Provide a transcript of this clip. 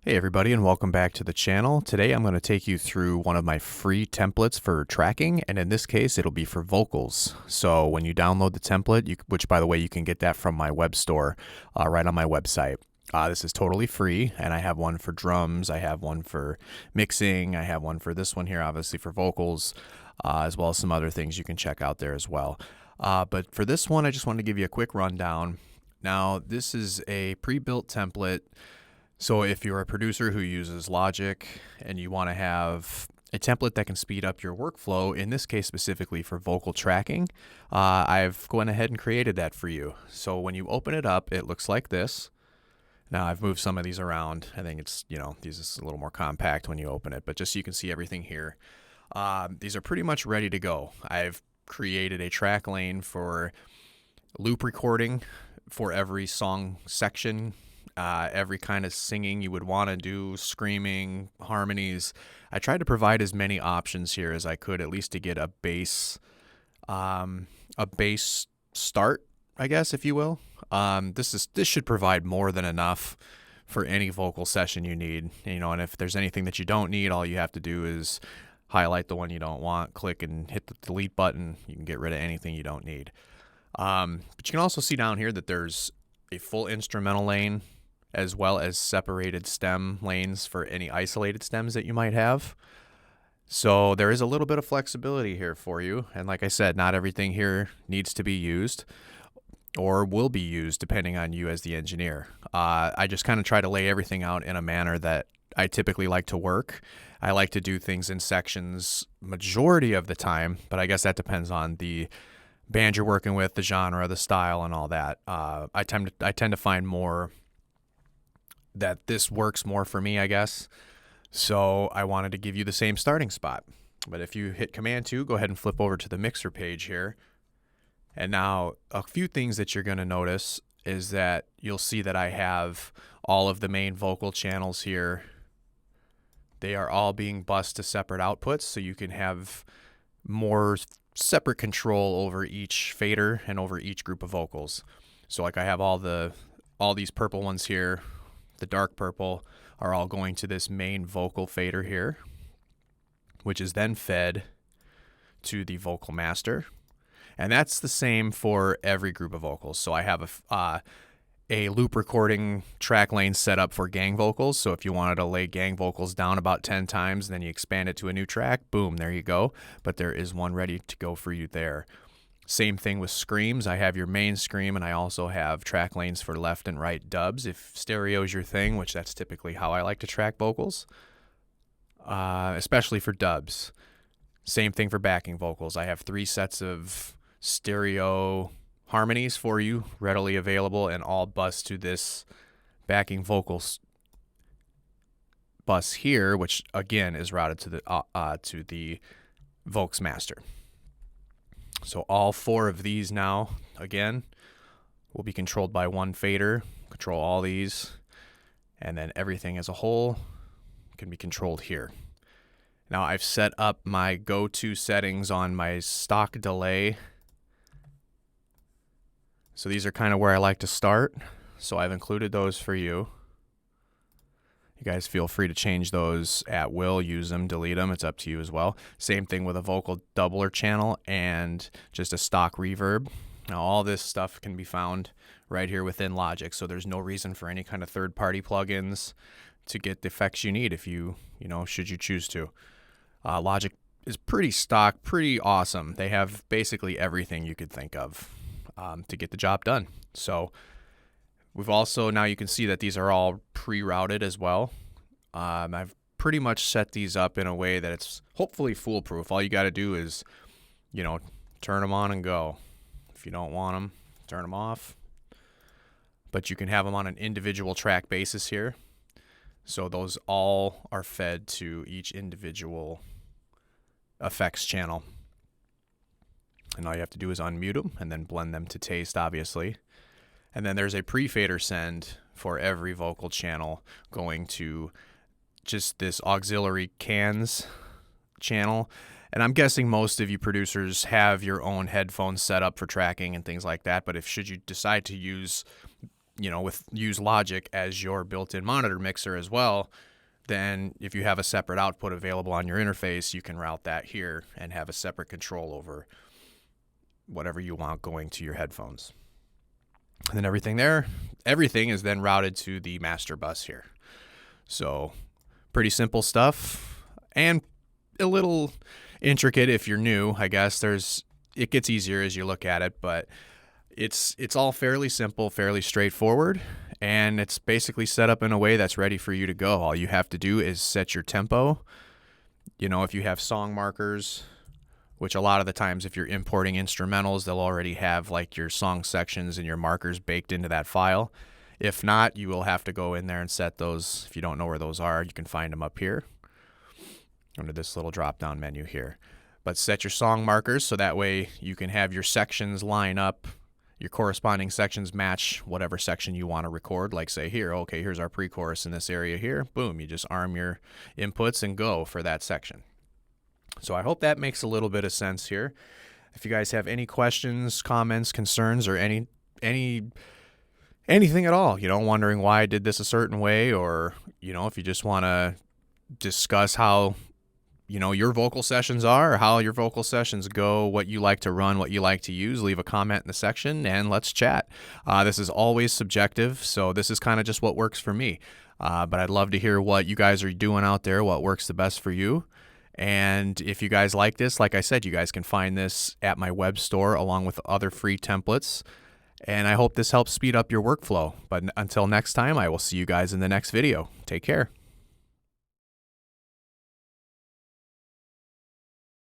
Hey everybody, and welcome back to the channel. Today I'm going to take you through one of my free templates for tracking, and in this case it'll be for vocals. So when you download the template, which by the way you can get that from my web store right on my website. This is totally free, and I have one for drums, I have one for mixing, I have one for this one here obviously for vocals, as well as some other things you can check out there as well. But for this one I just wanted to give you a quick rundown. Now this is a pre-built template. So if you're a producer who uses Logic and you want to have a template that can speed up your workflow, in this case specifically for vocal tracking, I've gone ahead and created that for you. So when you open it up, it looks like this. Now I've moved some of these around. I think it's, these is a little more compact when you open it, but just so you can see everything here. These are pretty much ready to go. I've created a track lane for loop recording for every song section. Every kind of singing you would want to do, screaming, harmonies. I tried to provide as many options here as I could, at least to get a base start, I guess, if you will. This should provide more than enough for any vocal session you need. And if there's anything that you don't need, all you have to do is highlight the one you don't want, click and hit the delete button. You can get rid of anything you don't need. But you can also see down here that there's a full instrumental lane, as well as separated stem lanes for any isolated stems that you might have. So there is a little bit of flexibility here for you. And like I said, not everything here needs to be used or will be used depending on you as the engineer. I just kind of try to lay everything out in a manner that I typically like to work. I like to do things in sections majority of the time, but I guess that depends on the band you're working with, the genre, the style, and all that. I tend to find more that this works more for me, I guess. So I wanted to give you the same starting spot. But if you hit Command 2, go ahead and flip over to the mixer page here. And now a few things that you're going to notice is that you'll see that I have all of the main vocal channels here. They are all being bused to separate outputs, so you can have more separate control over each fader and over each group of vocals. So like I have all these purple ones here. The dark purple are all going to this main vocal fader here, which is then fed to the vocal master. And that's the same for every group of vocals. So I have a loop recording track lane set up for gang vocals. So if you wanted to lay gang vocals down about 10 times, then you expand it to a new track, boom, there you go. But there is one ready to go for you there. Same thing with screams. I have your main scream, and I also have track lanes for left and right dubs. If stereo is your thing, which that's typically how I like to track vocals, especially for dubs. Same thing for backing vocals. I have 3 sets of stereo harmonies for you readily available, and all bus to this backing vocals bus here, which again is routed to the Vox master. So all 4 of these now, again, will be controlled by one fader. Control all these, and then everything as a whole can be controlled here. Now I've set up my go-to settings on my stock delay. So these are kind of where I like to start. So I've included those for you. You guys feel free to change those at will, use them, delete them. It's up to you as well. Same thing with a vocal doubler channel and just a stock reverb. Now all this stuff can be found right here within Logic, so there's no reason for any kind of third-party plugins to get the effects you need if should you choose to. Logic is pretty stock, pretty awesome. They have basically everything you could think of to get the job done. So we've also, now you can see that these are all pre-routed as well. I've pretty much set these up in a way that it's hopefully foolproof. All you got to do is, turn them on and go. If you don't want them, turn them off. But you can have them on an individual track basis here. So those all are fed to each individual effects channel. And all you have to do is unmute them and then blend them to taste, obviously. And then there's a pre-fader send for every vocal channel going to just this auxiliary cans channel. And I'm guessing most of you producers have your own headphones set up for tracking and things like that. But should you decide to use, use Logic as your built-in monitor mixer as well, then if you have a separate output available on your interface, you can route that here and have a separate control over whatever you want going to your headphones. And then everything is then routed to the master bus here. So pretty simple stuff, and a little intricate if you're new, I guess. It gets easier as you look at it, but it's all fairly simple, fairly straightforward, and it's basically set up in a way that's ready for you to go. All you have to do is set your tempo. If you have song markers, which a lot of the times if you're importing instrumentals, they'll already have like your song sections and your markers baked into that file. If not, you will have to go in there and set those. If you don't know where those are, you can find them up here under this little drop-down menu here. But set your song markers so that way you can have your sections line up, your corresponding sections match whatever section you want to record. Like say here, okay, here's our pre-chorus in this area here. Boom, you just arm your inputs and go for that section. So I hope that makes a little bit of sense here. If you guys have any questions, comments, concerns, or anything at all, wondering why I did this a certain way, or, if you just want to discuss how, your vocal sessions are, or how your vocal sessions go, what you like to run, what you like to use, leave a comment in the section and let's chat. This is always subjective, so this is kind of just what works for me. But I'd love to hear what you guys are doing out there, what works the best for you. And if you guys like this, like I said, you guys can find this at my web store along with other free templates. And I hope this helps speed up your workflow. But until next time, I will see you guys in the next video. Take care.